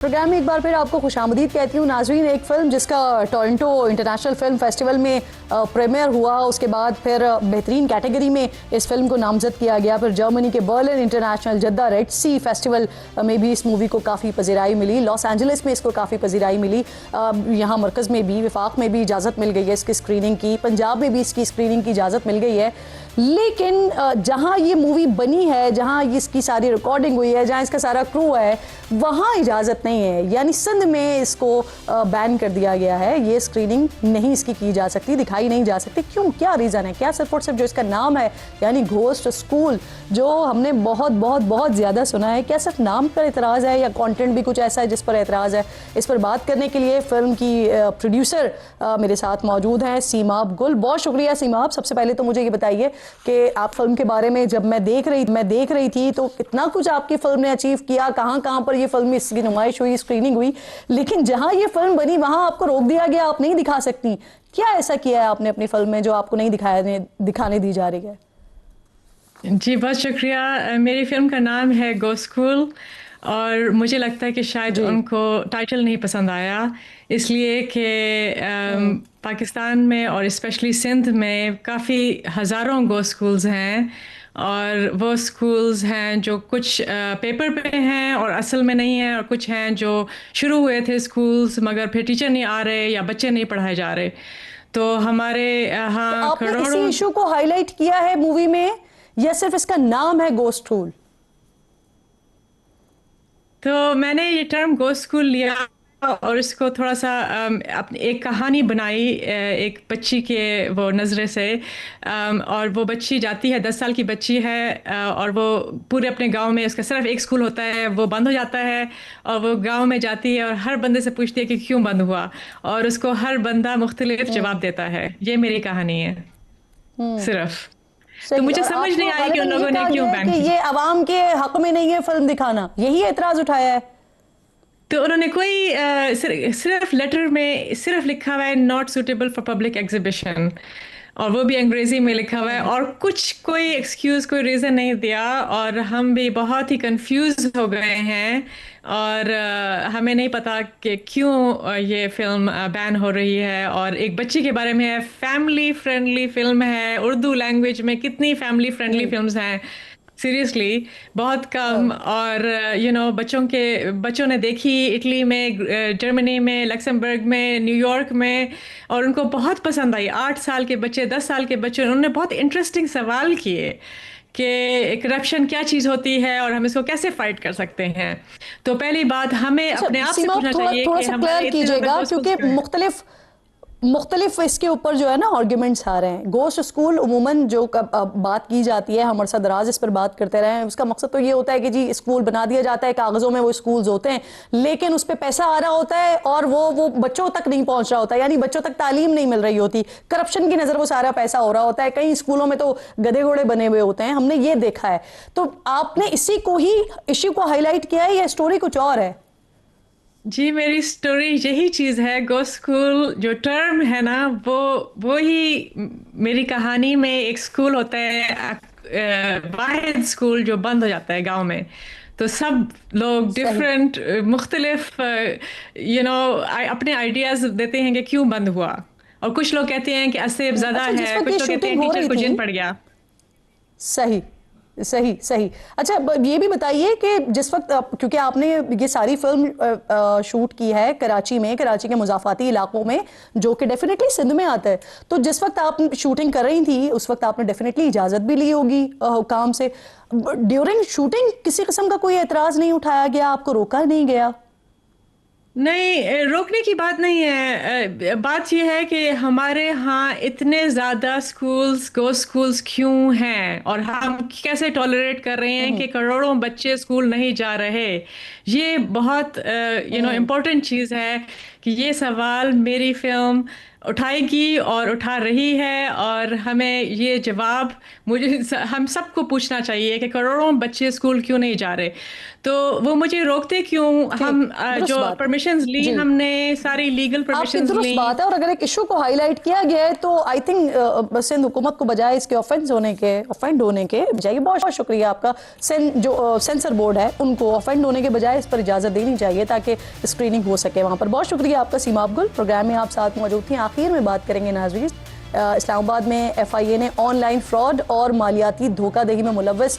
Programme में एक बार फिर आपको खुशामदीद कहती हूँ नाजरीन। एक फिल्म जिसका टोरंटो इंटरनेशनल फिल्म फेस्टिवल में प्रीमियर हुआ, उसके बाद फिर बेहतरीन कैटेगरी में इस फिल्म को नामजद किया गया। फिर जर्मनी के बर्लिन इंटरनेशनल जद्दा रेड सी फेस्टिवल में भी इस मूवी को काफ़ी पजीराई मिली, लॉस एंजलिस में इसको काफ़ी पजीराई मिली, यहाँ मरकज़ में भी, विफाक में भी इजाज़त मिल गई है इसकी स्क्रीनिंग की, पंजाब में भी इसकी स्क्रीनिंग की इजाज़त मिल गई है। लेकिन जहाँ ये मूवी बनी है, जहाँ इसकी सारी रिकॉर्डिंग हुई है, जहाँ इसका सारा क्रू है, वहाँ इजाज़त नहीं है। यानी सिंध में इसको बैन कर दिया गया है, ये स्क्रीनिंग नहीं इसकी की जा सकती, दिखाई नहीं जा सकती। क्यों, क्या रीज़न है? क्या सिर्फ और सिर्फ जो इसका नाम है यानी घोस्ट स्कूल, जो हमने बहुत बहुत बहुत ज़्यादा सुना है, क्या सिर्फ नाम पर एतराज़ है या कंटेंट भी कुछ ऐसा है जिस पर एतराज़ है? इस पर बात करने के लिए फिल्म की प्रोड्यूसर मेरे साथ मौजूद हैं, सीमाब गुल। बहुत शुक्रिया सीमाब। सबसे पहले तो मुझे ये बताइए कि आप फिल्म के बारे में, जब मैं देख रही थी तो कितना कुछ आपकी फिल्म ने अचीव किया, कहाँ कहाँ पर ये फिल्म इसकी नुमाइश हुई, स्क्रीनिंग हुई, लेकिन जहाँ ये फिल्म बनी वहाँ आपको रोक दिया गया, आप नहीं दिखा सकती। क्या ऐसा किया है आपने अपनी फिल्म में जो आपको नहीं दिखाने दी जा रही है? जी बहुत शुक्रिया। मेरी फिल्म का नाम है गो स्कूल और मुझे लगता है कि शायद उनको टाइटल नहीं पसंद आया, इसलिए कि पाकिस्तान में और स्पेशली सिंध में काफ़ी हज़ारों गो स्कूल्स हैं और वो स्कूल्स हैं जो कुछ पेपर पे हैं और असल में नहीं हैं, और कुछ हैं जो शुरू हुए थे स्कूल्स मगर फिर टीचर नहीं आ रहे या बच्चे नहीं पढ़ाए जा रहे। तो हमारे यहाँ तो आपने इसी इशू को हाईलाइट किया है मूवी में या सिर्फ इसका नाम है गो स्कूल? तो मैंने ये टर्म गो स्कूल लिया और इसको थोड़ा सा अपनी एक कहानी बनाई एक बच्ची के वो नज़रे से, और वो बच्ची जाती है, 10 साल की बच्ची है, और वो पूरे अपने गांव में, उसका सिर्फ एक स्कूल होता है, वो बंद हो जाता है और वो गांव में जाती है और हर बंदे से पूछती है कि क्यों बंद हुआ, और उसको हर बंदा मुख्तलिफ जवाब देता है। ये मेरी कहानी है सिर्फ। तो मुझे समझ नहीं आई कि उन लोगों ने क्यों बैन किया। ये अवाम के हक में नहीं है फिल्म दिखाना, यही एतराज उठाया है। तो उन्होंने कोई सिर्फ लेटर में सिर्फ लिखा हुआ है not suitable for public exhibition, और वो भी अंग्रेजी में लिखा हुआ है, और कुछ कोई एक्सक्यूज, कोई रीज़न नहीं दिया, और हम भी बहुत ही कंफ्यूज हो गए हैं और हमें नहीं पता कि क्यों ये फिल्म बैन हो रही है। और एक बच्ची के बारे में है, फैमिली फ्रेंडली फिल्म है, उर्दू लैंग्वेज में कितनी फैमिली फ्रेंडली फिल्म्स हैं सीरियसली, बहुत कम। और बच्चों ने देखी इटली में, जर्मनी में, लक्समबर्ग में, न्यूयॉर्क में, और उनको बहुत पसंद आई। 8 साल के बच्चे, 10 साल के बच्चे, उन्होंने बहुत इंटरेस्टिंग सवाल किए कि करप्शन क्या चीज़ होती है और हम इसको कैसे फाइट कर सकते हैं। तो पहली बात हमें अपने आप से पूछना चाहिए थोड़ा कि सा हमारे क्लियर कीजिएगा, क्योंकि मुख्तलिफ इसके ऊपर जो है ना आर्ग्यूमेंट्स आ रहे हैं। गोश्त स्कूल उमूमन जो बात की जाती है, हम अरसा दराज इस पर बात करते रहे हैं, उसका मकसद तो ये होता है कि जी स्कूल बना दिया जाता है, कागज़ों में वो स्कूल्स होते हैं, लेकिन उस पर पैसा आ रहा होता है और वो बच्चों तक नहीं पहुंच रहा होता, यानी बच्चों तक तालीम नहीं मिल रही होती, करप्शन की नज़र वो सारा पैसा हो रहा होता है। कई स्कूलों में तो गधे घोड़े बने हुए होते हैं, हमने ये देखा है। तो आपने इसी को ही इश्यू को हाईलाइट किया है या स्टोरी कुछ और है? जी मेरी स्टोरी यही चीज़ है। गो स्कूल जो टर्म है ना, वो ही मेरी कहानी में एक स्कूल होता है, वाहिद स्कूल जो बंद हो जाता है गांव में। तो सब लोग डिफरेंट मुख्तलिफ अपने आइडियाज़ देते हैं कि क्यों बंद हुआ, और कुछ लोग कहते हैं कि असेब ज़्यादा है, कुछ लोग कहते हैं टीचर को जिन पड़ गया। सही सही सही। अच्छा, ये भी बताइए कि जिस वक्त क्योंकि आपने ये सारी फिल्म शूट की है कराची में, कराची के मुज़ाफ़ाती इलाकों में, जो कि डेफिनेटली सिंध में आता है, तो जिस वक्त आप शूटिंग कर रही थी उस वक्त आपने डेफिनेटली इजाज़त भी ली होगी हुकाम से। ड्यूरिंग शूटिंग किसी किस्म का कोई एतराज़ नहीं उठाया गया, आपको रोका नहीं गया? नहीं, रोकने की बात नहीं है। बात यह है कि हमारे यहाँ इतने ज़्यादा स्कूल्स, गो स्कूल्स क्यों हैं, और हम कैसे टॉलरेट कर रहे हैं कि करोड़ों बच्चे स्कूल नहीं जा रहे। ये बहुत इम्पोर्टेंट चीज़ है कि ये सवाल मेरी फिल्म उठाएगी और उठा रही है, और हमें ये जवाब हम सबको पूछना चाहिए कि करोड़ों बच्चे स्कूल क्यों नहीं जा रहे। तो वो मुझे रोकते क्यों? ठीक, हम दुरुस्त जो बात है परमिशंस ली, जी। हमने सारी लीगल आपकी परमिशंस दुरुस्त ली। बात है, और अगर एक इशू को हाईलाइट किया गया है तो आई थिंक सिंध हुकूमत को बजाय इसके ऑफेंड होने के बजाय, बहुत बहुत शुक्रिया आपका, जो सेंसर बोर्ड है उनको ऑफेंड होने के बजाय इस पर इजाज़त देनी चाहिए ताकि स्क्रीनिंग हो सके वहाँ पर। बहुत शुक्रिया आपका सीमा अब्दुल, प्रोग्राम में आप साथ मौजूद थी। आखिर में बात करेंगे नाज़रीन, इस्लामाबाद में FIA ने ऑनलाइन फ्रॉड और मालियाती धोखाधड़ी में मुलव्वस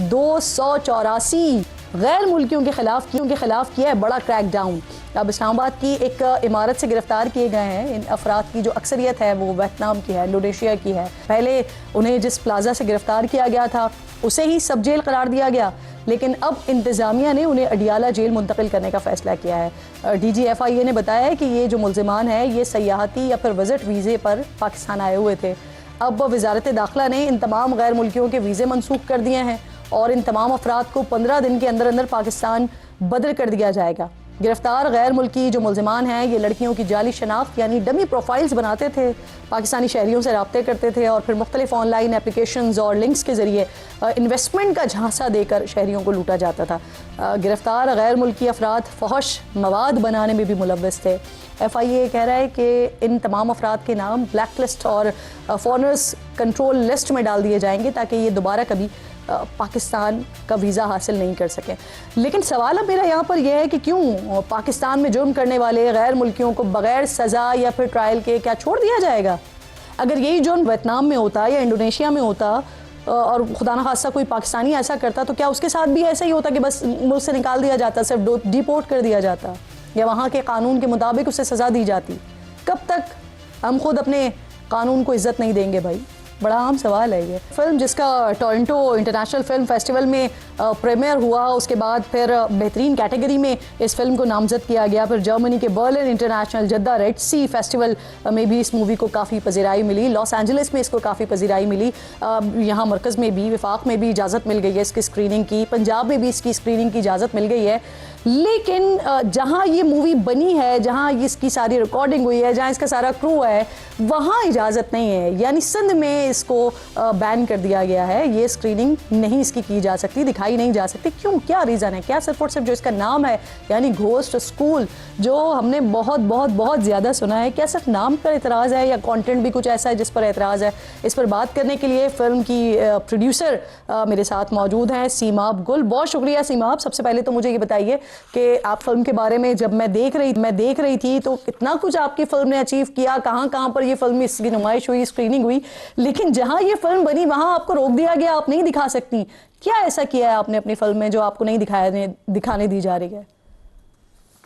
284 गैर मुल्कियों के खिलाफ किया है बड़ा क्रैकडाउन। अब इस्लामाबाद की एक इमारत से गिरफ्तार किए गए हैं इन अफराद की जो अक्सरियत है वो वियतनाम की है, इंडोनेशिया की है। पहले उन्हें जिस प्लाजा से गिरफ्तार किया गया था उसे ही सब जेल करार दिया गया, लेकिन अब इंतज़ामिया ने उन्हें अडियाला जेल मुंतकिल करने का फैसला किया है। DG FIA ने बताया है कि ये जो मुल्ज़िमान हैं ये सयाहती या फिर विज़िट वीज़े पर पाकिस्तान आए हुए थे। अब वजारत दाखिला ने इन तमाम गैर मुल्कियों के वीज़े मनसूख कर दिए हैं और इन तमाम अफराद को 15 दिन के अंदर अंदर पाकिस्तान बदर कर दिया जाएगा। गिरफ्तार गैर मुल्की जो मुल्ज़िमान हैं ये लड़कियों की जाली शनाख्त यानी डमी प्रोफाइल्स बनाते थे, पाकिस्तानी शहरियों से रब्ते करते थे और फिर मुख्तलिफ ऑनलाइन एप्लीकेशंस और लिंक्स के ज़रिए इन्वेस्टमेंट का झांसा देकर शहरियों को लूटा जाता था। गिरफ्तार गैर मुल्की अफराद फहश मवाद बनाने में भी मुलव्वस थे। FIA कह रहा है कि इन तमाम अफराद के नाम ब्लैक लिस्ट और फॉरेनर्स कंट्रोल लिस्ट में डाल दिए जाएंगे ताकि ये दोबारा कभी पाकिस्तान का वीज़ा हासिल नहीं कर सके। लेकिन सवाल अब मेरा यहाँ पर यह है कि क्यों पाकिस्तान में जुर्म करने वाले गैर मुल्कियों को बगैर सज़ा या फिर ट्रायल के क्या छोड़ दिया जाएगा? अगर यही जुर्म वियतनाम में होता या इंडोनेशिया में होता और खुदा न खास्ता कोई पाकिस्तानी ऐसा करता तो क्या उसके साथ भी ऐसा ही होता कि बस मुल्क से निकाल दिया जाता, सिर्फ डिपोर्ट कर दिया जाता या वहाँ के कानून के मुताबिक उसे सज़ा दी जाती? कब तक हम खुद अपने कानून को इज्जत नहीं देंगे भाई? बड़ा आम सवाल है ये। फिल्म जिसका टोरंटो इंटरनेशनल फिल्म फेस्टिवल में प्रीमियर हुआ, उसके बाद फिर बेहतरीन कैटेगरी में इस फिल्म को नामजद किया गया। फिर जर्मनी के बर्लिन इंटरनेशनल जद्दा रेड सी फेस्टिवल में भी इस मूवी को काफ़ी पजीराई मिली, लॉस एंजलिस में इसको काफ़ी पजीराई मिली, यहाँ मरकज़ में भी, विफाक में भी इजाज़त मिल गई है इसकी स्क्रीनिंग की, पंजाब में भी इसकी स्क्रीनिंग की इजाज़त मिल गई है। लेकिन जहाँ ये मूवी बनी है, जहाँ इसकी सारी रिकॉर्डिंग हुई है, जहाँ इसका सारा क्रू है, वहाँ इजाज़त नहीं है, यानी सिंध में इसको बैन कर दिया गया है। ये स्क्रीनिंग नहीं इसकी की जा सकती, दिखाई नहीं जा सकती। क्यों? क्या रीज़न है? क्या सिर्फ और सिर्फ जो इसका नाम है यानी घोस्ट स्कूल, जो हमने बहुत बहुत बहुत ज़्यादा सुना है, क्या सिर्फ नाम पर एतराज़ है या कंटेंट भी कुछ ऐसा है जिस पर एतराज़ है? इस पर बात करने के लिए फिल्म की प्रोड्यूसर मेरे साथ मौजूद हैं, सीमा अब्दुल। बहुत शुक्रिया सीमा। आप सबसे पहले तो मुझे ये बताइए कि आप फिल्म के बारे में, जब मैं देख रही थी तो कितना कुछ आपकी फिल्म ने अचीव किया, कहाँ कहाँ पर ये फिल्म इसकी नुमाइश हुई, स्क्रीनिंग हुई, लेकिन जहाँ ये फिल्म बनी वहाँ आपको रोक दिया गया, आप नहीं दिखा सकती। क्या ऐसा किया है आपने अपनी फिल्म में जो आपको नहीं दिखाने दी जा रही है?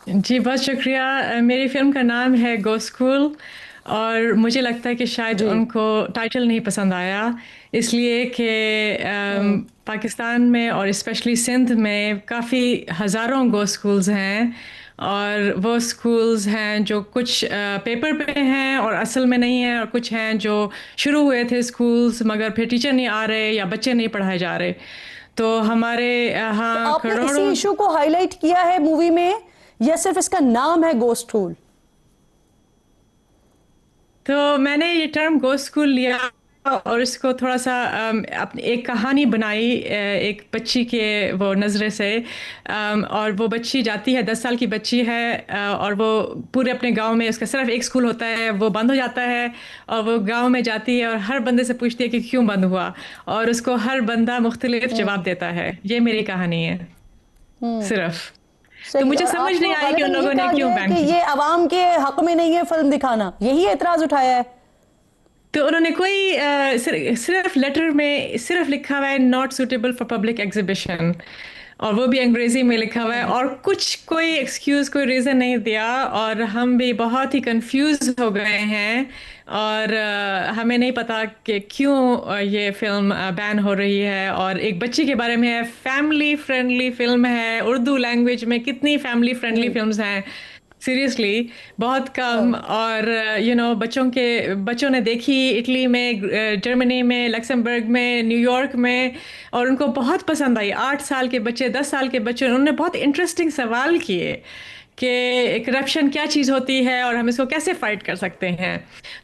जी बहुत शुक्रिया। मेरी फिल्म का नाम है गो स्कूल, और मुझे लगता है कि शायद उनको टाइटल नहीं पसंद आया, इसलिए कि पाकिस्तान में और स्पेशली सिंध में काफ़ी हज़ारों गो स्कूल्स हैं, और वो स्कूल्स हैं जो कुछ पेपर पे हैं और असल में नहीं हैं, और कुछ हैं जो शुरू हुए थे स्कूल्स मगर फिर टीचर नहीं आ रहे या बच्चे नहीं पढ़ाए जा रहे। तो हमारे यहाँ तो आपने इसी इशू को हाईलाइट किया है मूवी में या सिर्फ इसका नाम है गो स्कूल? तो मैंने ये टर्म गो स्कूल लिया और इसको थोड़ा सा अपनी एक कहानी बनाई एक बच्ची के वो नज़रे से, और वो बच्ची जाती है, 10 साल की बच्ची है, और वो पूरे अपने गांव में, उसका सिर्फ एक स्कूल होता है, वो बंद हो जाता है, और वो गांव में जाती है और हर बंदे से पूछती है कि क्यों बंद हुआ, और उसको हर बंदा मुख्तलिफ जवाब देता है। ये मेरी कहानी है सिर्फ। तो मुझे समझ नहीं आई कि उन लोगों ने क्यों बैन किया। ये अवाम के हक में नहीं है फिल्म दिखाना, यही एतराज उठाया है। तो उन्होंने कोई सिर्फ लेटर में सिर्फ लिखा हुआ है not suitable for public exhibition, और वो भी अंग्रेजी में लिखा हुआ है, और कुछ कोई एक्सक्यूज, कोई रीज़न नहीं दिया, और हम भी बहुत ही कंफ्यूज हो गए हैं, और हमें नहीं पता कि क्यों ये फिल्म बैन हो रही है। और एक बच्ची के बारे में है, फैमिली फ्रेंडली फिल्म है, उर्दू लैंग्वेज में कितनी फैमिली फ्रेंडली फिल्म्स हैं सीरियसली, बहुत कम। और बच्चों ने देखी इटली में, जर्मनी में, लक्समबर्ग में, न्यूयॉर्क में, और उनको बहुत पसंद आई। 8 साल के बच्चे, 10 साल के बच्चे, उन्होंने बहुत इंटरेस्टिंग सवाल किए कि करप्शन क्या चीज़ होती है और हम इसको कैसे फाइट कर सकते हैं।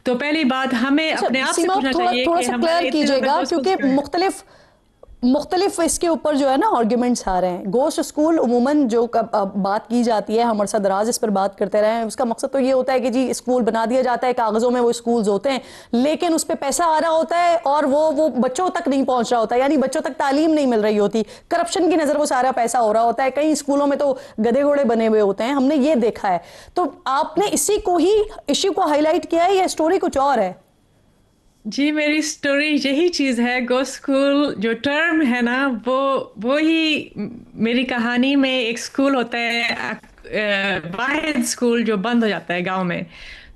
तो पहली बात हमें अपने आप से सीमा, पूछना थोड़ा चाहिए थोड़ा कि सा हमारे क्लियर इतने ज़्यादा कीजिएगा, गोस्ट क्योंकि स्कूल्स क्यों हैं। मुख्तलिफ मुख्तलिफ इसके ऊपर जो है ना आर्ग्यूमेंट्स आ रहे हैं। गोश्त स्कूल उमूमन जो बात की जाती है, हम अरसा दराज इस पर बात करते रहे हैं, उसका मकसद तो ये होता है कि जी स्कूल बना दिया जाता है, कागज़ों में वो स्कूल्स होते हैं, लेकिन उस पर पैसा आ रहा होता है और वो बच्चों तक नहीं पहुंच रहा होता, यानी बच्चों तक तालीम नहीं मिल रही होती, करप्शन की नज़र वो सारा पैसा हो रहा होता है। कई स्कूलों में तो गधे घोड़े बने हुए होते हैं, हमने ये देखा है। तो आपने इसी को ही इश्यू को हाईलाइट किया है या स्टोरी कुछ और है? जी, मेरी स्टोरी यही चीज़ है। गो स्कूल जो टर्म है ना, वो ही मेरी कहानी में एक स्कूल होता है, वाहिद स्कूल जो बंद हो जाता है गांव में।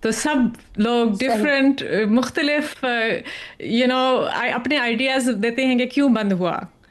तो सब लोग सही। डिफरेंट मुख्तलिफ अपने आइडियाज़ देते हैं कि क्यों बंद हुआ।